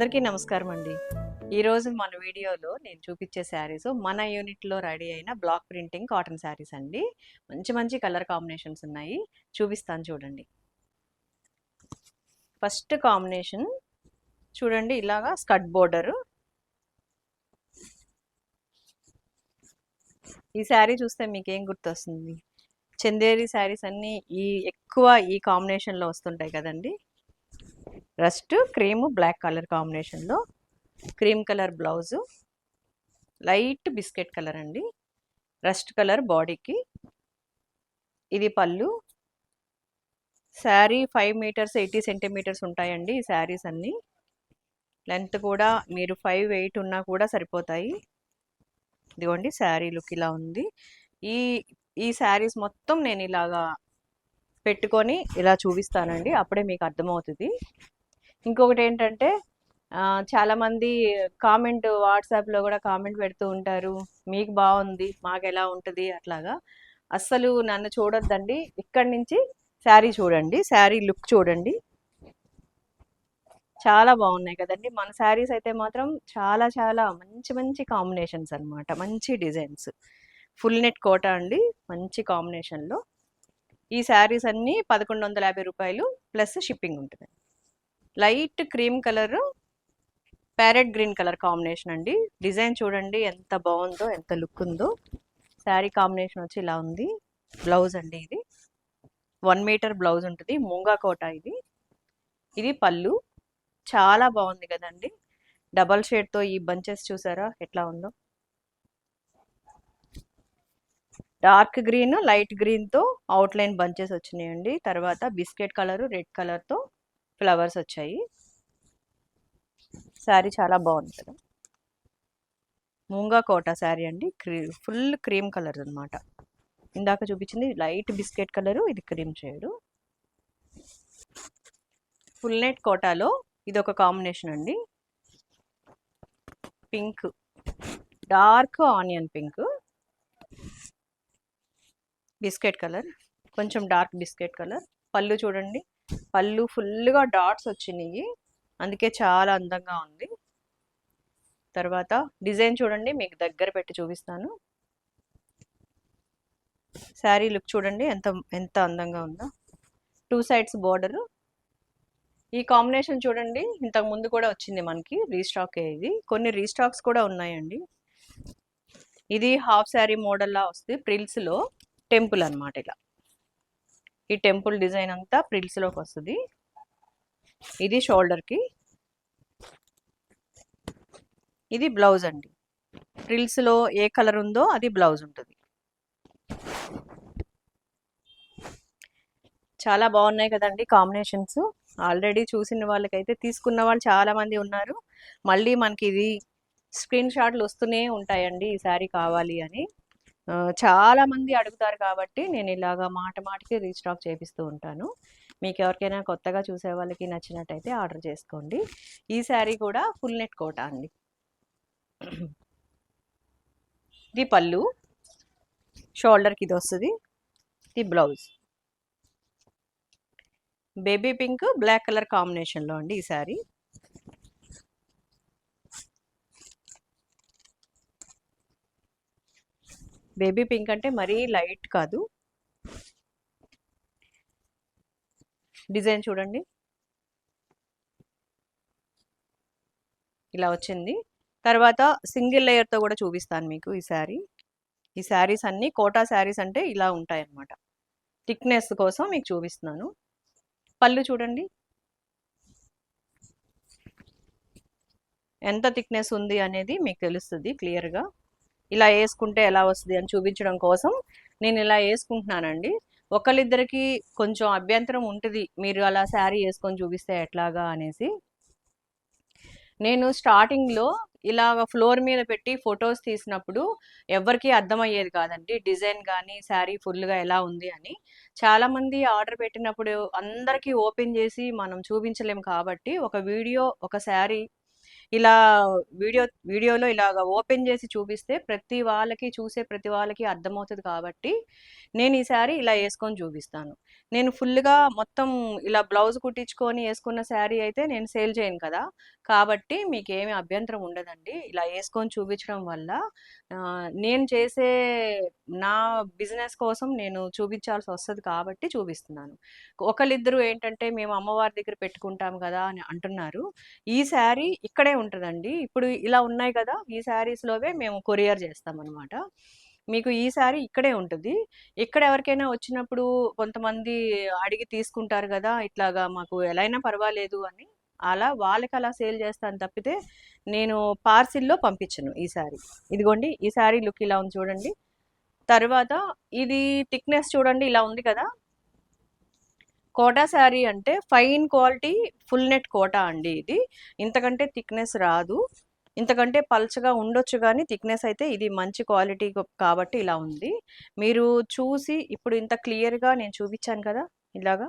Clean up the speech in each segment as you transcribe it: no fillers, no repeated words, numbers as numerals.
అందరికీ నమస్కారం అండి. ఈరోజు మన వీడియోలో నేను చూపించే శారీస్ మన యూనిట్లో రెడీ అయిన బ్లాక్ ప్రింటింగ్ కాటన్ శారీస్ అండి. మంచి మంచి కలర్ కాంబినేషన్స్ ఉన్నాయి, చూపిస్తాను చూడండి. ఫస్ట్ కాంబినేషన్ చూడండి, ఇలాగా స్కర్ట్ బోర్డర్. ఈ శారీ చూస్తే మీకు ఏం గుర్తొస్తుంది? చందేరి శారీస్ అన్నీ ఎక్కువ ఈ కాంబినేషన్లో వస్తుంటాయి కదండి. రస్ట్ క్రీమ్ బ్లాక్ కలర్ కాంబినేషన్లో, cream colour blouse, light biscuit colour అండి, రస్ట్ కలర్ బాడీకి. ఇది పళ్ళు. శారీ 5 మీటర్స్ 80 సెంటీమీటర్స్ ఉంటాయండి ఈ శారీస్ అన్నీ. లెంత్ కూడా మీరు 5'8" ఉన్నా కూడా సరిపోతాయి. ఇదిగోండి శారీ లుక్ ఇలా ఉంది. ఈ ఈ శారీస్ మొత్తం నేను ఇలాగా పెట్టుకొని ఇలా చూపిస్తానండి, అప్పుడే మీకు అర్థమవుతుంది. ఇంకొకటి ఏంటంటే, చాలామంది కామెంట్ వాట్సాప్లో కూడా కామెంట్ పెడుతూ ఉంటారు, మీకు బాగుంది మాకు ఎలా ఉంటుంది అట్లాగా. అస్సలు నన్ను చూడొద్దండి, ఇక్కడి నుంచి శారీ చూడండి, శారీ లుక్ చూడండి. చాలా బాగున్నాయి కదండి మన శారీస్ అయితే మాత్రం. చాలా చాలా మంచి మంచి కాంబినేషన్స్ అనమాట, మంచి డిజైన్స్. ఫుల్ నెట్ కోట అండి, మంచి కాంబినేషన్లో. ఈ శారీస్ అన్నీ 1150 రూపాయలు ప్లస్ షిప్పింగ్ ఉంటుంది. Light cream colour parrot green colour combination అండి. డిజైన్ చూడండి ఎంత బాగుందో, ఎంత లుక్ ఉందో. శారీ కాంబినేషన్ వచ్చి ఇలా ఉంది. బ్లౌజ్ అండి, ఇది 1 మీటర్ బ్లౌజ్ ఉంటుంది, మూంగా కోట ఇది. ఇది పళ్ళు. చాలా బాగుంది కదండి, డబల్ షేడ్తో ఈ బంచెస్ చూసారా ఎట్లా ఉందో. డార్క్ గ్రీన్ లైట్ గ్రీన్తో అవుట్లైన్ బంచెస్ వచ్చినాయండి. తర్వాత బిస్కెట్ కలరు రెడ్ కలర్తో ఫ్లవర్స్ వచ్చాయి. శారీ చాలా బాగుంది కదా, మూంగా కోట శారీ అండి. ఫుల్ క్రీమ్ కలర్ అనమాట. ఇందాక చూపించింది లైట్ బిస్కెట్ కలరు, ఇది క్రీమ్ షేడు. ఫుల్ నెట్ కోటాలో ఇది ఒక కాంబినేషన్ అండి. Pink, dark onion pink, biscuit colour, కొంచెం డార్క్ బిస్కెట్ కలర్. పళ్ళు చూడండి, పళ్ళు ఫుల్గా డాట్స్ వచ్చినాయి, అందుకే చాలా అందంగా ఉంది. తర్వాత డిజైన్ చూడండి, మీకు దగ్గర పెట్టి చూపిస్తాను. శారీ లుక్ చూడండి ఎంత ఎంత అందంగా ఉందో. 2 సైడ్స్ బోర్డర్. ఈ కాంబినేషన్ చూడండి, ఇంతకు ముందు కూడా వచ్చింది మనకి, రీస్టాక్. ఇది కొన్ని రీస్టాక్స్ కూడా ఉన్నాయండి. ఇది హాఫ్ శారీ మోడల్లా వస్తుంది, ప్రిల్స్లో టెంపుల్ అనమాట. ఇలా ఈ టెంపుల్ డిజైన్ అంతా ప్రిల్స్లోకి వస్తుంది. ఇది షోల్డర్కి. ఇది బ్లౌజ్ అండి, ప్రిల్స్లో ఏ కలర్ ఉందో అది బ్లౌజ్ ఉంటుంది. చాలా బాగున్నాయి కదండి కాంబినేషన్స్. ఆల్రెడీ చూసిన వాళ్ళకైతే తీసుకున్న వాళ్ళు చాలామంది ఉన్నారు. మళ్ళీ మనకి ఇది స్క్రీన్ షాట్లు వస్తూనే ఉంటాయండి ఈ శారీ కావాలి అని. చాలామంది అడుగుతారు కాబట్టి నేను ఇలాగా మాట మాటికి రీస్టాక్ చేపిస్తూ ఉంటాను. మీకు ఎవరికైనా కొత్తగా చూసే వాళ్ళకి నచ్చినట్టయితే ఆర్డర్ చేసుకోండి. ఈ శారీ కూడా ఫుల్ నెట్ కోట అండి. ఇది పళ్ళు, షోల్డర్కి ఇది వస్తుంది. ఇది blouse. Baby pink black colour కాంబినేషన్లో అండి ఈ శారీ. బేబీ పింక్ అంటే మరీ లైట్ కాదు. డిజైన్ చూడండి ఇలా వచ్చింది. తర్వాత సింగిల్ లేయర్తో కూడా చూపిస్తాను మీకు ఈ శారీ. ఈ శారీస్ అన్నీ కోటా శారీస్ అంటే ఇలా ఉంటాయి అన్నమాట. థిక్నెస్ కోసం మీకు చూపిస్తున్నాను. పళ్ళు చూడండి ఎంత థిక్నెస్ ఉంది అనేది మీకు తెలుస్తుంది క్లియర్గా. ఇలా వేసుకుంటే ఎలా వస్తుంది అని చూపించడం కోసం నేను ఇలా వేసుకుంటున్నానండి. ఒకళ్ళిద్దరికి కొంచెం అభ్యంతరం ఉంటుంది, మీరు అలా శారీ వేసుకొని చూపిస్తే ఎట్లాగా అనేసి. నేను స్టార్టింగ్లో ఇలాగ ఫ్లోర్ మీద పెట్టి ఫొటోస్ తీసినప్పుడు ఎవరికి అర్థమయ్యేది కాదండి డిజైన్ కానీ శారీ ఫుల్గా ఎలా ఉంది అని. చాలామంది ఆర్డర్ పెట్టినప్పుడు అందరికీ ఓపెన్ చేసి మనం చూపించలేము కాబట్టి ఒక వీడియో, ఒక శారీ ఇలా వీడియోలో ఇలాగ ఓపెన్ చేసి చూపిస్తే ప్రతి వాళ్ళకి అర్థమవుతది కాబట్టి, నేను ఈ శారీ ఇలా యేసుకొని చూపిస్తాను. నేను ఫుల్‌గా మొత్తం ఇలా బ్లౌజ్ కుట్టించుకొని యేసుకున్న శారీ అయితే నేను సేల్ చేయను కదా! కాబట్టి మీకేమి అభ్యంతరం ఉండదండి. ఇలా యేసుకొని చూపించడం వల్ల నేను చేసే నా బిజినెస్ కోసం నేను చూపించాల్సొస్తది కాబట్టి చూపిస్తున్నాను. ఒకళ్ళిద్దరు ఏంటంటే, మేము అమ్మవారి దగ్గర పెట్టుకుంటాం గదా! అని అంటున్నారు. ఈ శారీ ఇక్కడే ఉంటదండి. ఇప్పుడు ఇలా ఉన్నాయి కదా! ఈ శారీస్‌లోవే మేము కొరియర్ చేస్తామనమాట. మీకు ఈ శారీ ఇక్కడే ఉంటది. ఇక్కడ ఎవరికైనా వచ్చినప్పుడు కొంతమంది అడిగి తీసుకుంటారు గదా! ఇట్లాగా మాకు ఎలా అయినా పర్వాలేదు అని. వాళ్ళకలా సేల్ చేస్తాను తప్పితే, నేను పార్సిల్‌లో పంపించను ఈ శారీ. ఇదిగోండి ఈ శారీ లుక్ ఇలా ఉంది చూడండి. తర్వాత ఇది థిక్‌నెస్ చూడండి ఇలా ఉంది కదా! కోటా శారీ అంటే fine quality full net Kota అండి ఇది. ఇంతకంటే థిక్‌నెస్ రాదు. ఇంతకంటే పల్చగా ఉండొచ్చు గానీ, థిక్‌నెస్ అయితే ఇది మంచి క్వాలిటీ కాబట్టి ఇలా ఉంది. మీరు చూసి ఇప్పుడు ఇంత క్లియర్‌గా నేను చూపిచ్చాను కదా! ఇలాగా.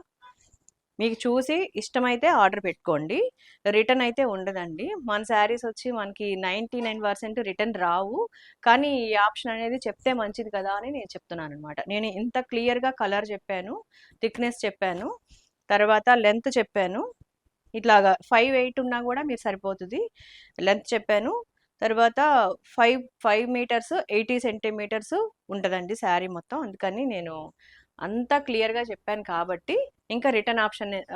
మీకు చూసి ఇష్టమైతే ఆర్డర్ పెట్టుకోండి. రిటర్న్ అయితే ఉండదండి. మన శారీస్ వచ్చి మనకి 99% రిటర్న్ రావు. కానీ ఈ ఆప్షన్ అనేది చెప్తే మంచిది కదా అని నేను చెప్తున్నాననమాట. నేను ఇంత క్లియర్‌గా కలర్ చెప్పాను, థిక్‌నెస్ చెప్పాను, తర్వాత లెంత్ చెప్పాను. ఇట్లాగా 5, 8 ఉన్నా గూడా మీరు సరిపోతది. లెంత్ చెప్పాను. తర్వాత 5 మీటర్స్ 80 సెంటీమీటర్స్ ఉంటదండి శారీ మొత్తం. అందుకని నేను అంతా క్లియర్‌గా చెప్పాను కాబట్టి, ఇంకా రిటర్న్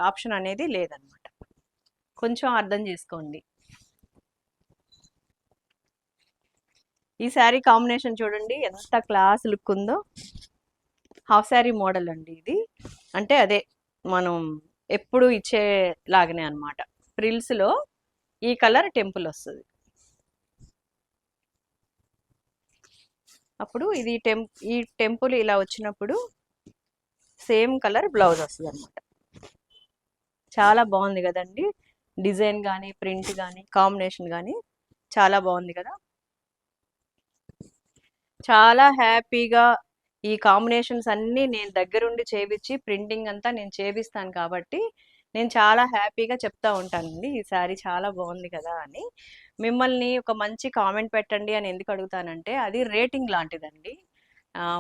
ఆప్షన్ అనేది లేదనమాట. కొంచెం అర్థం చేసుకోండి. ఈ శారీ కాంబినేషన్ చూడండి ఎంత క్లాస్ లుక్ ఉందో. హాఫ్ శారీ మోడల్ అండి ఇది. అంటే అదే మనం ఎప్పుడు ఇచ్చేలాగానే అనమాట. ఫ్రిల్స్‌లో ఈ కలర్ టెంపుల్ వస్తది. అప్పుడు ఈ టెంపుల్ ఇలా వచ్చినప్పుడు సేమ్ కలర్ బ్లౌజ్ వస్తదనమాట. చాలా బాగుంది కదండి. డిజైన్ కానీ, ప్రింట్ కానీ, కాంబినేషన్ కానీ చాలా బాగుంది కదా! చాలా హ్యాపీగా ఈ కాంబినేషన్స్ అన్నీ నేను దగ్గరుండి చేపిచ్చి ప్రింటింగ్ అంతా నేను చేపిస్తాను కాబట్టి, నేను చాలా హ్యాపీగా చెప్తా ఉంటానండి. ఈ శారీ చాలా బాగుంది కదా అని. మిమ్మల్ని ఒక మంచి కామెంట్ పెట్టండి అని ఎందుకు అడుగుతానంటే, అది రేటింగ్ లాంటిదండి.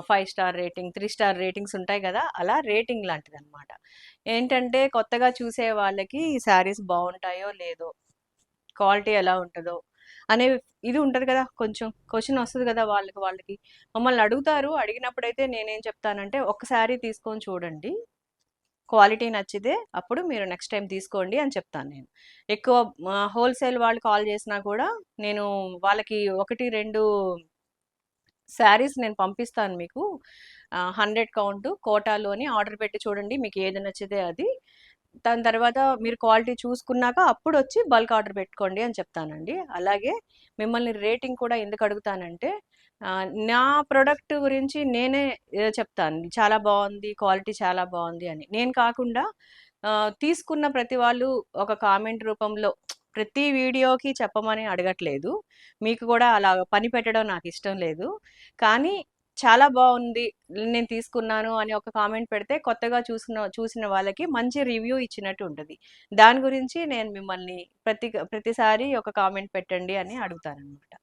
5 స్టార్ రేటింగ్, 3 స్టార్ రేటింగ్స్ ఉంటాయి కదా! అలా రేటింగ్ లాంటిదనమాట. ఏంటంటే కొత్తగా చూసే వాళ్ళకి ఈ శారీస్ బాగుంటాయో లేదో, క్వాలిటీ ఎలా ఉంటదో అనే ఇది ఉంటది కదా! కొంచెం క్వెషన్ వస్తది కదా! వాళ్ళకి. మమ్మల్ని అడుగుతారు. అడిగినప్పుడైతే నేనేం చెప్తానంటే, "ఒక్క శారీ తీసుకొని చూడండి. క్వాలిటీ నచ్చితే అప్పుడు మీరు నెక్స్ట్ టైమ్ తీసుకోండి" అని చెప్తాను నేను. ఎక్కువ హోల్‌సేల్ వాళ్ళు కాల్ చేసినా కూడా నేను వాళ్ళకి 1, 2 శారీస్ నేను పంపిస్తాను మీకు. 100 కౌంట్ కోటాలో అని ఆర్డర్ పెట్టి చూడండి. మీకు ఏది నచ్చితే అది. దాని తర్వాత మీరు క్వాలిటీ చూసుకున్నాక అప్పుడొచ్చి బల్క్ ఆర్డర్ పెట్టుకోండి అని చెప్తానండి. అలాగే మిమ్మల్ని రేటింగ్ కూడా ఎందుకు అడుగుతానంటే, నా ప్రొడక్ట్ గురించి నేనే చెప్తాను. చాలా బావుంది, క్వాలిటీ చాలా బావుంది అని. నేను కాకుండా తీసుకున్న ప్రతి వాళ్ళు ఒక కామెంట్ రూపంలో ప్రతి వీడియోకి చెప్పమని అడగట్లేదు. మీకు కూడా అలా పని పెట్టడం నాకిష్టం లేదు. కానీ చాలా బావుంది, నేను తీసుకున్నాను అని ఒక కామెంట్ పెడితే కొత్తగా చూసిన వాళ్ళకి మంచి రివ్యూ ఇచ్చినట్టు ఉంటది. దాని గురించి నేను మిమ్మల్ని ప్రతిసారి ఒక కామెంట్ పెట్టండి అని అడుగుతాననమాట.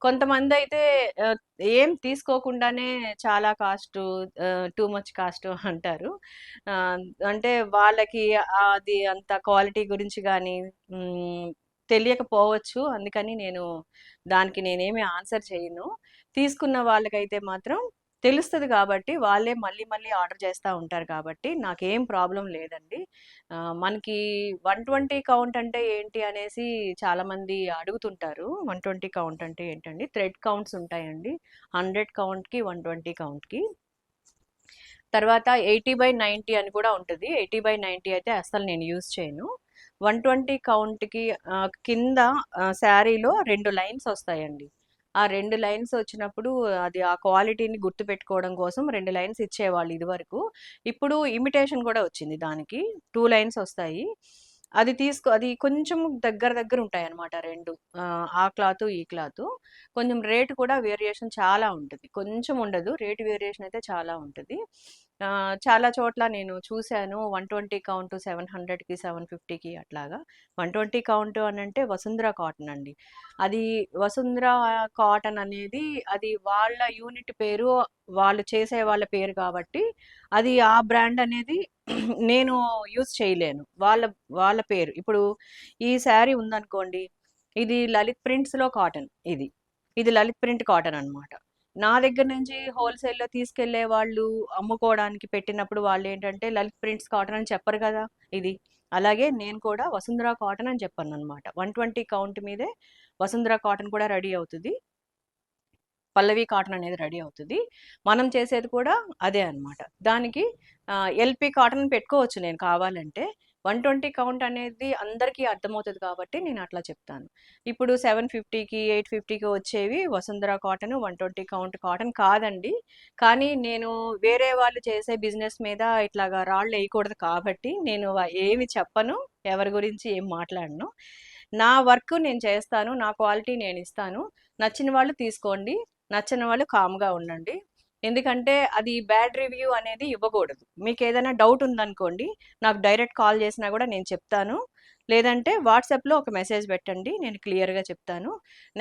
కొంతమందయితే ఆహ్, ఏం తీసుకోకుండానే చాలా టూ మచ్ కాస్ట్ అంటారు. ఆహ్, అంటే వాళ్ళకి అది అంత క్వాలిటీ గురించి గానీ హ్మ్, తెలియకపోవచ్చు. అందుకని దానికి నేనేమి ఆన్సర్ చేయను. తీసుకున్న వాళ్ళకైతే మాత్రం తెలుస్తది కాబట్టి, వాళ్ళే మళ్ళీ మళ్ళీ ఆర్డర్ చేస్తా ఉంటారు కాబట్టి, నాకేం ప్రాబ్లమ్ లేదండి. మనకి 120 కౌంట్ అంటే ఏంటి అనేసి చాలామంది అడుగుతుంటారు. 120 కౌంట్ అంటే ఏంటండి? థ్రెడ్ కౌంట్స్ ఉంటాయండి. 100 కౌంట్‌కి, 120 కౌంట్‌కి. తర్వాత 80/90 అని కూడా ఉంటది. 80/90 అయితే అస్సలు నేను యూజ్ చేయను. 120 కౌంట్‌కి కింద శారీలో 2 లైన్స్ వస్తాయండి. ఆ 2 లైన్స్ వచ్చినప్పుడు అది ఆ క్వాలిటీని గుర్తుపెట్టుకోవడం కోసం 2 లైన్స్ ఇచ్చేవాళ్ళు ఇదివరకు. ఇప్పుడు ఇమిటేషన్ కూడా వచ్చింది దానికి. 2 లైన్స్ వస్తాయి. అది కొంచెం దగ్గర దగ్గర ఉంటాయన్నమాట 2. ఆ క్లాతు, ఈ క్లాతు. కొంచెం రేట్ కూడా వేరియేషన్ చాలా ఉంటది. కొంచెం ఉండదు. రేట్ వేరియేషన్ అయితే చాలా ఉంటది. చాలా చోట్ల నేను చూశాను 120 కౌంట్ 700కి 750కి అట్లాగా. 120 కౌంట్ అని అంటే వసుంధర కాటన్ అండి. అది వసుంధర కాటన్ అనేది అది వాళ్ళ యూనిట్ పేరు, వాళ్ళు చేసే వాళ్ళ పేరు కాబట్టి అది ఆ బ్రాండ్ అనేది నేను యూజ్ చేయలేను. వాళ్ళ వాళ్ళ పేరు ఇప్పుడు ఈ శారీ ఉందనుకోండి, ఇది లలిత్ ప్రింట్స్లో కాటన్, ఇది లలిత్ ప్రింట్ కాటన్ అన్నమాట. నా దగ్గర నుంచి హోల్సేల్లో తీసుకెళ్లే వాళ్ళు అమ్ముకోవడానికి పెట్టినప్పుడు వాళ్ళు ఏంటంటే లలిత్ ప్రింట్స్ కాటన్ అని చెప్పరు కదా ఇది. అలాగే నేను కూడా వసుంధర కాటన్ అని చెప్పాను అనమాట. 120 కౌంట్ మీదే వసుంధర కాటన్ కూడా రెడీ అవుతుంది, పల్లవి కాటన్ అనేది రెడీ అవుతుంది. మనం చేసేది కూడా అదే అన్నమాట. దానికి ఎల్పి కాటన్ పెట్టుకోవచ్చు నేను కావాలంటే. 120 కౌంట్ అనేది అందరికీ అర్థమవుతుంది కాబట్టి నేను అట్లా చెప్తాను. ఇప్పుడు 750కి 850కి వచ్చేవి వసుంధర కాటన్ 120 కౌంట్ కాటన్ కాదండి. కానీ నేను వేరే వాళ్ళు చేసే బిజినెస్ మీద ఇట్లాగా రాళ్ళు వేయకూడదు కాబట్టి నేను ఏమి చెప్పను, ఎవరి గురించి ఏం మాట్లాడను. నా వర్క్ నేను చేస్తాను, నా క్వాలిటీ నేను ఇస్తాను. నచ్చిన వాళ్ళు తీసుకోండి, నచ్చని వాళ్ళు కామ్గా ఉండండి. ఎందుకంటే అది బ్యాడ్ రివ్యూ అనేది ఇవ్వకూడదు. మీకు ఏదైనా డౌట్ ఉందనుకోండి, నాకు డైరెక్ట్ కాల్ చేసినా కూడా నేను చెప్తాను. లేదంటే వాట్సాప్లో ఒక మెసేజ్ పెట్టండి, నేను క్లియర్గా చెప్తాను.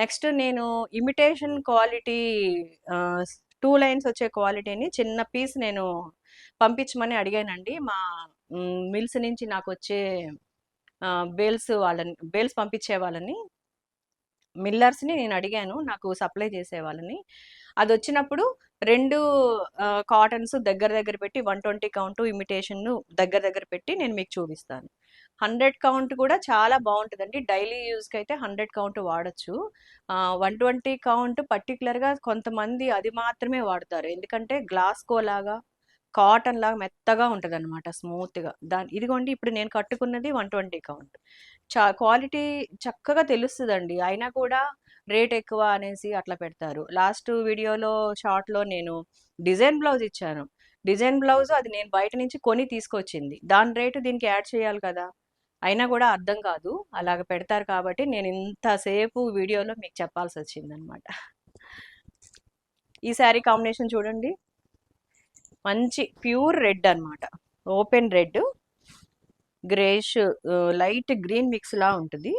నెక్స్ట్ నేను ఇమిటేషన్ క్వాలిటీ 2 లైన్స్ వచ్చే క్వాలిటీని చిన్న పీస్ నేను పంపించమని అడిగానండి. మా మిల్స్ నుంచి నాకు వచ్చే బేల్స్ పంపించే వాళ్ళని, మిల్లర్స్ని నేను అడిగాను నాకు సప్లై చేసే వాళ్ళని. అది వచ్చినప్పుడు 2 కాటన్స్ దగ్గర దగ్గర పెట్టి 120 కౌంట్ ఇమిటేషన్ దగ్గర దగ్గర పెట్టి నేను మీకు చూపిస్తాను. 100 కౌంట్ కూడా చాలా బాగుంటుందండి. డైలీ యూజ్కి అయితే 100 కౌంట్ వాడచ్చు. 120 కౌంట్ పర్టికులర్గా కొంతమంది అది మాత్రమే వాడతారు. ఎందుకంటే గ్లాస్కో లాగా కాటన్ లాగా మెత్తగా ఉంటుంది అనమాట, స్మూత్గా. ఇదిగోండి ఇప్పుడు నేను కట్టుకున్నది 120 కౌంట్. క్వాలిటీ చక్కగా తెలుస్తుందండి. అయినా కూడా రేట్ ఎక్కువ అనేసి అట్లా పెడతారు. లాస్ట్ వీడియోలో షార్ట్లో నేను డిజైన్ బ్లౌజ్ ఇచ్చాను. డిజైన్ బ్లౌజ్ అది నేను బయట నుంచి కొని తీసుకొచ్చింది, దాని రేటు దీనికి యాడ్ చేయాలి కదా. అయినా కూడా అర్థం కాదు, అలాగ పెడతారు కాబట్టి నేను ఇంతసేపు వీడియోలో మీకు చెప్పాల్సి వచ్చింది అనమాట. ఈ శారీ కాంబినేషన్ చూడండి, మంచి ప్యూర్ రెడ్ అనమాట, open red greyish light green mix లా ఉంటుంది.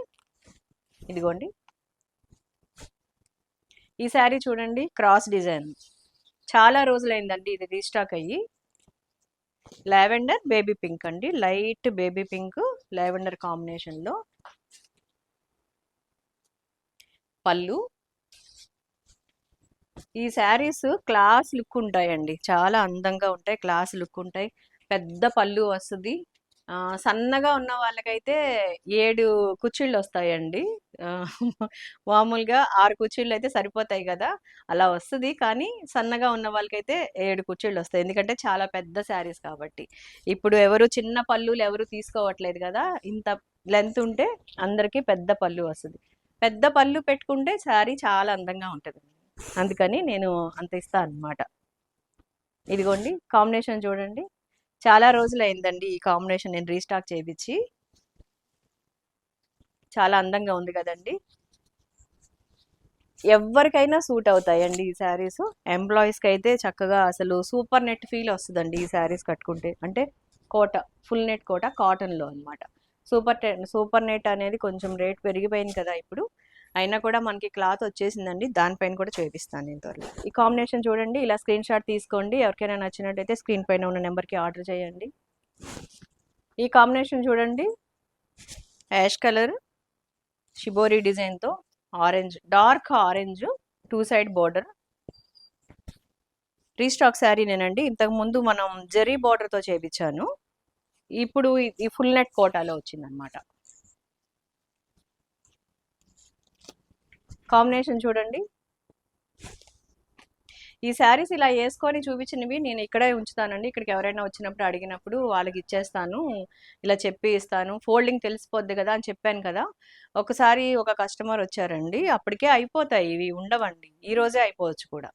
ఇదిగోండి ఈ శారీ చూడండి, క్రాస్ డిజైన్. చాలా రోజులైందండి ఇది రీస్టాక్ అయ్యి. లావెండర్ బేబీ పింక్ అండి, లైట్ బేబీ పింక్ లావెండర్ కాంబినేషన్లో పళ్ళు. ఈ శారీస్ క్లాస్ లుక్ ఉంటాయండి, చాలా అందంగా ఉంటాయి, క్లాస్ లుక్ ఉంటాయి. పెద్ద పళ్ళు వస్తుంది. సన్నగా ఉన్న వాళ్ళకైతే 7 కుచ్చిళ్ళు వస్తాయండి. మామూలుగా 6 కుచ్చిళ్ళు అయితే సరిపోతాయి కదా, అలా వస్తుంది. కానీ సన్నగా ఉన్న వాళ్ళకైతే 7 కుచ్చిళ్ళు వస్తాయి, ఎందుకంటే చాలా పెద్ద శారీస్ కాబట్టి. ఇప్పుడు ఎవరు చిన్న పళ్ళులు ఎవరు తీసుకోవట్లేదు కదా, ఇంత లెంత్ ఉంటే అందరికీ పెద్ద పళ్ళు వస్తుంది. పెద్ద పళ్ళు పెట్టుకుంటే శారీ చాలా అందంగా ఉంటుంది, అందుకని నేను అంత ఇస్తాను అనమాట. ఇదిగోండి కాంబినేషన్ చూడండి, చాలా రోజులు అయిందండి ఈ కాంబినేషన్ నేను రీస్టాక్ చేయించి. చాలా అందంగా ఉంది కదండి. ఎవరికైనా సూట్ అవుతాయండి ఈ శారీస్. ఎంప్లాయీస్కి అయితే చక్కగా అసలు సూపర్ నెట్ ఫీల్ వస్తుందండి ఈ శారీస్ కట్టుకుంటే. అంటే కోట, ఫుల్ నెట్ కోట కాటన్లో అనమాట. సూపర్ నెట్ అనేది కొంచెం రేట్ పెరిగిపోయింది కదా ఇప్పుడు, అయినా కూడా మనకి క్లాత్ వచ్చేసిందండి. దానిపైన కూడా చేపిస్తాను నేను త్వరలో. ఈ కాంబినేషన్ చూడండి, ఇలా స్క్రీన్ షాట్ తీసుకోండి. ఎవరికైనా నచ్చినట్టయితే స్క్రీన్ పైన ఉన్న నెంబర్కి ఆర్డర్ చేయండి. ఈ కాంబినేషన్ చూడండి, యాష్ కలర్ షిబోరి డిజైన్తో orange, dark orange 2 side border. Restock sari నేనండి, ఇంతకుముందు మనం జరీ బోర్డర్తో చేపించాను. ఇప్పుడు ఈ ఫుల్ నెట్ కోటాలో వచ్చిందనమాట. కాంబినేషన్ చూడండి. ఈ శారీస్ ఇలా వేసుకొని చూపించినవి నేను ఇక్కడే ఉంచుతానండి. ఇక్కడికి ఎవరైనా వచ్చినప్పుడు అడిగినప్పుడు వాళ్ళకి ఇచ్చేస్తాను, ఇలా చెప్పి ఇస్తాను. ఫోల్డింగ్ తెలిసిపోద్ది కదా అని చెప్పాను కదా. ఒకసారి ఒక కస్టమర్ వచ్చారండి, అప్పటికే అయిపోతాయి, ఇవి ఉండవండి, ఈ రోజే అయిపోవచ్చు కూడా.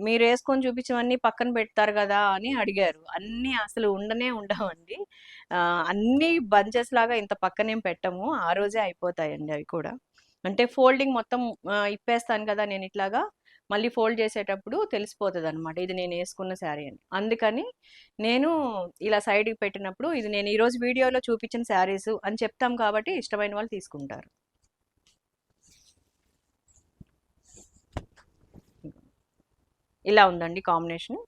మీరు వేసుకొని చూపించవన్నీ పక్కన పెడతారు కదా అని అడిగారు. అన్నీ అసలు ఉండవండి. అన్నీ బంచెస్ లాగా ఇంత పక్కనేం పెట్టము, ఆ రోజే అయిపోతాయండి అవి కూడా. అంటే ఫోల్డింగ్ మొత్తం ఇప్పేస్తాను కదా నేను ఇట్లాగా, మళ్ళీ ఫోల్డ్ చేసేటప్పుడు తెలిసిపోతదనమాట. ఇది నేను యేసుకున్న శారీ అని. అందుకని నేను ఇలా సైడ్‌కి పెట్టినప్పుడు ఇది నేను ఈరోజు వీడియోలో చూపించిన శారీస్ అని చెప్తాం కాబట్టి ఇష్టమైన వాళ్ళు తీసుకుంటారు. ఇలా ఉందండి కాంబినేషన్.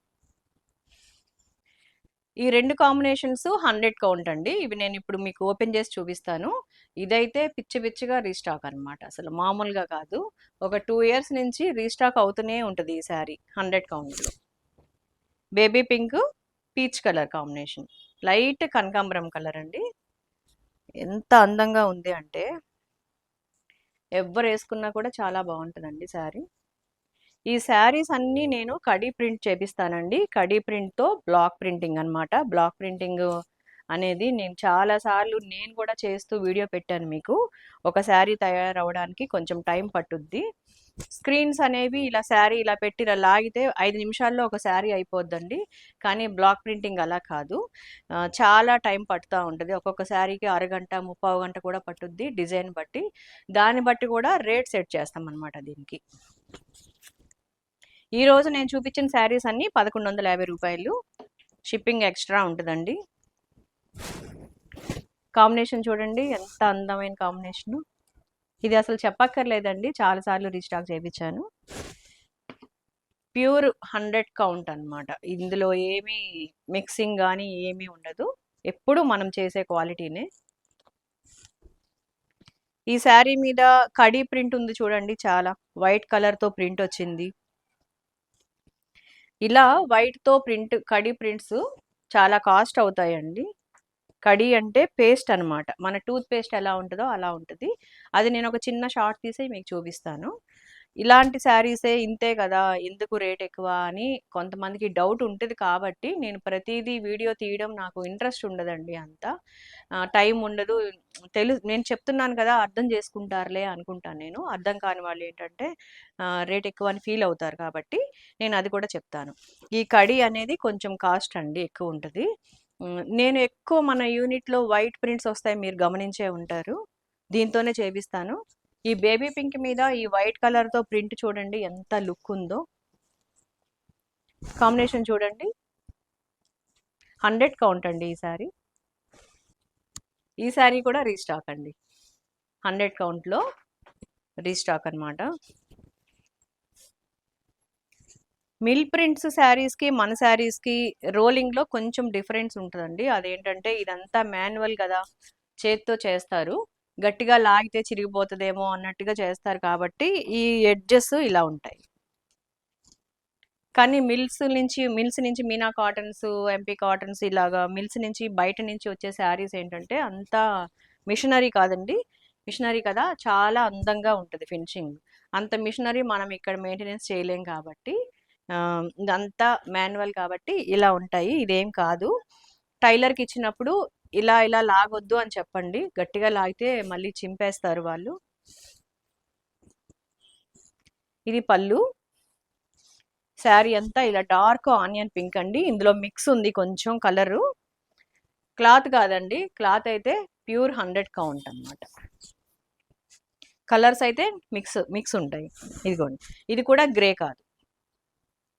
ఈ 2 కాంబినేషన్స్ 100 కౌంట్ అండి. ఇవి నేను ఇప్పుడు మీకు ఓపెన్ చేసి చూపిస్తాను. ఇదైతే పిచ్చి పిచ్చిగా రీస్టాక్ అనమాట. అసలు మామూలుగా కాదు. ఒక 2 ఇయర్స్ నుంచి రీస్టాక్ అవుతూనే ఉంటది ఈ శారీ 100 కౌంట్‌లో. Baby pink, peach colour combination. Light కనకాంబరం కలర్ అండి. ఎంత అందంగా ఉంది అంటే ఎవ్వరు వేసుకున్నా కూడా చాలా బాగుంటుందండి శారీ. ఈ శారీస్ అన్నీ నేను కడీ ప్రింట్ చేపిస్తానండి. కడీ ప్రింట్‌తో బ్లాక్ ప్రింటింగ్ అనమాట. బ్లాక్ ప్రింటింగ్ అనేది నేను చాలా సార్లు నేను కూడా చేస్తూ వీడియో పెట్టాను మీకు. ఒక శారీ తయారవ్వడానికి కొంచెం టైం పట్టుద్ది. స్క్రీన్స్ అనేవి ఇలా శారీ ఇలా పెట్టి ఇలా లాగితే 5 నిమిషాల్లో ఒక శారీ అయిపోద్దండి. కానీ బ్లాక్ ప్రింటింగ్ అలా కాదు. చాలా టైం పడుతూ ఉంటుంది. ఒక్కొక్క శారీకి అరగంట, ముప్పావు గంట కూడా పట్టుద్ది డిజైన్ బట్టి. దాన్ని బట్టి కూడా రేట్ సెట్ చేస్తామన్నమాట దీనికి. ఈరోజు నేను చూపించిన శారీస్ అన్నీ 1150 రూపాయలు. షిప్పింగ్ ఎక్స్ట్రా ఉంటుందండి. కాంబినేషన్ చూడండి ఎంత అందమైన కాంబినేషను. ఇది అసలు చెప్పక్కర్లేదండి, చాలాసార్లు రీస్టాక్ చేయించాను. ప్యూర్ 100 కౌంట్ అనమాట. ఇందులో ఏమీ మిక్సింగ్ కానీ ఏమీ ఉండదు. ఎప్పుడు మనం చేసే క్వాలిటీనే. ఈ శారీ మీద కడీ ప్రింట్ ఉంది చూడండి, చాలా వైట్ కలర్తో ప్రింట్ వచ్చింది. ఇలా వైట్తో ప్రింట్ కడీ ప్రింట్స్ చాలా కాస్ట్ అవుతాయండి. కడీ అంటే పేస్ట్ అనమాట. మన టూత్ పేస్ట్ ఎలా ఉంటుందో అలా ఉంటుంది. అది నేను ఒక చిన్న షార్ట్ తీసి మీకు చూపిస్తాను. ఇలాంటి శారీసే ఇంతే కదా, ఎందుకు రేట్ ఎక్కువ అని కొంతమందికి డౌట్ ఉంటుంది కాబట్టి నేను ప్రతిదీ వీడియో తీయడం నాకు ఇంట్రెస్ట్ ఉండదండి. అంత టైం ఉండదు. నేను చెప్తున్నాను కదా, అర్థం చేసుకుంటారులే అనుకుంటాను నేను. అర్థం కాని వాళ్ళు ఏంటంటే రేట్ ఎక్కువ అని ఫీల్ అవుతారు కాబట్టి నేను అది కూడా చెప్తాను. ఈ కడీ అనేది కొంచెం కాస్ట్ అండి, ఎక్కువ ఉంటుంది. నేను ఎక్కువ మన యూనిట్‌లో వైట్ ప్రింట్స్ వస్తాయి, మీరు గమనించే ఉంటారు. దీంతోనే చేపిస్తాను. ఈ బేబీ పింక్ మీద ఈ వైట్ కలర్‌తో ప్రింట్ చూడండి ఎంత లుక్ ఉందో. కాంబినేషన్ చూడండి. 100 కౌంట్ అండి ఈ శారీ. ఈ శారీ కూడా రీస్టాక్ అండి. 100 కౌంట్‌లో రీస్టాక్ అనమాట. మిల్ ప్రింట్స్ శారీస్‌కి మన శారీస్‌కి రోలింగ్‌లో కొంచెం డిఫరెన్స్ ఉంటుందండి. అదేంటంటే ఇదంతా మాన్యువల్ కదా, చేత్తో చేస్తారు. గట్టిగా లాగితే చిరిగిపోతుందేమో అన్నట్టుగా చేస్తారు కాబట్టి ఈ ఎడ్జెస్ ఇలా ఉంటాయి. కానీ మిల్స్ నుంచి మీనా కాటన్స్, ఎంపీ కాటన్స్ ఇలాగా మిల్స్ నుంచి బయట నుంచి వచ్చే శారీస్ ఏంటంటే అంతా మిషనరీ కాదండి. మిషనరీ కదా, చాలా అందంగా ఉంటుంది ఫినిషింగ్. అంత మిషనరీ మనం ఇక్కడ మెయింటెనెన్స్ చేయలేం కాబట్టి ఇదంతా మాన్యువల్ కాబట్టి ఇలా ఉంటాయి. ఇదేం కాదు. టైలర్కి ఇచ్చినప్పుడు ఇలా ఇలా లాగొద్దు అని చెప్పండి. గట్టిగా లాగితే మళ్ళీ చింపేస్తారు వాళ్ళు. ఇది పళ్ళు. శారీ అంతా ఇలా డార్క్ ఆనియన్ పింక్ అండి. ఇందులో మిక్స్ ఉంది కొంచెం కలరు. క్లాత్ కాదండి, క్లాత్ అయితే ప్యూర్ 100 కౌంట్ అనమాట. కలర్స్ అయితే మిక్స్ ఉంటాయి. ఇదిగోండి, ఇది కూడా గ్రే కాదు,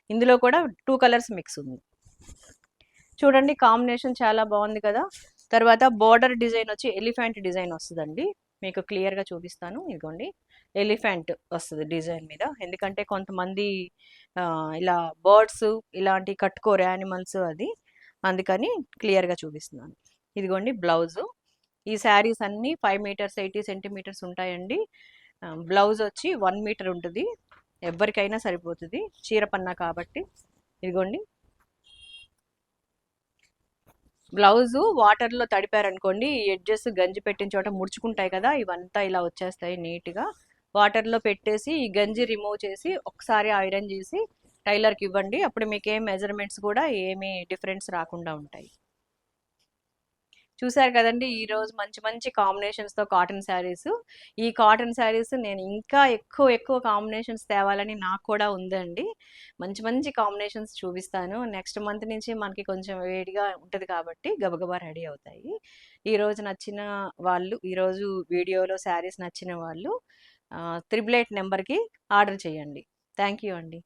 ఇందులో కూడా 2 కలర్స్ మిక్స్ ఉంది. చూడండి కాంబినేషన్ చాలా బాగుంది కదా. తర్వాత బోర్డర్ డిజైన్ వచ్చి ఎలిఫెంట్ డిజైన్ వస్తుందండి. మీకు క్లియర్గా చూపిస్తాను. ఇదిగోండి, ఎలిఫెంట్ వస్తుంది డిజైన్ మీద. ఎందుకంటే కొంతమంది ఇలా బర్డ్స్ ఇలాంటి కట్టుకోరు, యానిమల్స్ అది, అందుకని క్లియర్గా చూపిస్తున్నాను. ఇదిగోండి బ్లౌజు. ఈ శారీస్ అన్నీ 5 మీటర్స్ 80 సెంటీమీటర్స్ ఉంటాయండి. బ్లౌజ్ వచ్చి 1 మీటర్ ఉంటుంది. ఎవరికైనా సరిపోతుంది, చీర పన్నా కాబట్టి. ఇదిగోండి బ్లౌజు వాటర్లో తడిపారనుకోండి, ఎడ్జెస్ గంజి పెట్టిన చోట ముడుచుకుంటాయి కదా, ఇవంతా ఇలా వచ్చేస్తాయి నీట్గా. వాటర్లో పెట్టేసి ఈ గంజి రిమూవ్ చేసి ఒకసారి ఐరన్ చేసి టైలర్కి ఇవ్వండి. అప్పుడు మీకు ఏం మెజర్మెంట్స్ కూడా ఏమీ డిఫరెన్స్ రాకుండా ఉంటాయి. చూసారు కదండి ఈరోజు మంచి మంచి కాంబినేషన్స్తో కాటన్ శారీస్. ఈ కాటన్ శారీస్ నేను ఇంకా ఎక్కువ కాంబినేషన్స్ తేవాలని నాకు కూడా ఉందండి. మంచి మంచి కాంబినేషన్స్ చూపిస్తాను. నెక్స్ట్ మంత్ నుంచి మనకి కొంచెం వేడిగా ఉంటుంది కాబట్టి గబగబా రెడీ అవుతాయి. ఈరోజు నచ్చిన వాళ్ళు, ఈరోజు వీడియోలో శారీస్ నచ్చిన వాళ్ళు 888 నెంబర్కి ఆర్డర్ చేయండి. థ్యాంక్ యూ అండి.